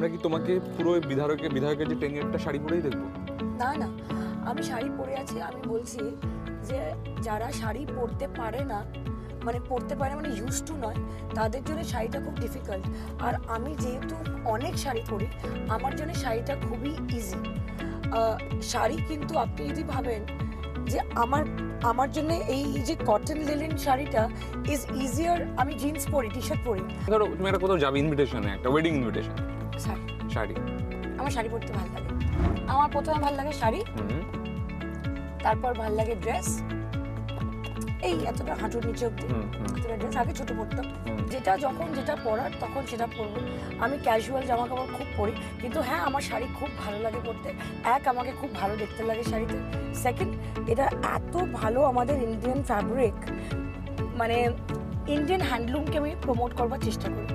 আমরা কি তোমাকে পুরো বিধায়কের যে টেনিয়ারটা শাড়ি পরেই দেখবো? না না, আমি শাড়ি পরে আছি। আমি বলছি যে যারা শাড়ি পরতে পারে না, মানে পরতে পারে মানে ইউজ টু নয়, তাদের জন্য শাড়িটা খুব ডিফিকাল্ট। আর আমি যেহেতু অনেক শাড়ি পরি, আমার জন্য শাড়িটা খুবই ইজি। শাড়ি কিন্তু আপনি যদি ভাবেন যে আমার জন্য এই যে কটন লিনেন শাড়িটা ইজ ইজিয়ার। আমি জিন্স পরি, টি শার্ট পরি। ধরো তুমি একটা কোথাও যাবে ইনভিটেশনে, একটা ওয়েডিং ইনভিটেশন, শাড়ি, শাড়ি। আমার শাড়ি পরতে ভালো লাগে। আমার প্রথমে ভালো লাগে শাড়ি, তারপর ভালো লাগে ড্রেস, এই এতটা হাঁটুর নিচে অব্দি এতটা ড্রেস। আগে ছোট পরতাম, যেটা যখন যেটা পরার তখন সেটা পরবো। আমি ক্যাজুয়াল জামা কাপড় খুব পরি, কিন্তু হ্যাঁ আমার শাড়ি খুব ভালো লাগে পরতে। এক, আমাকে খুব ভালো দেখতে লাগে শাড়িতে। সেকেন্ড, এটা এত ভালো আমাদের ইন্ডিয়ান ফ্যাব্রিক, মানে ইন্ডিয়ান হ্যান্ডলুমকে আমি প্রমোট করবার চেষ্টা করি।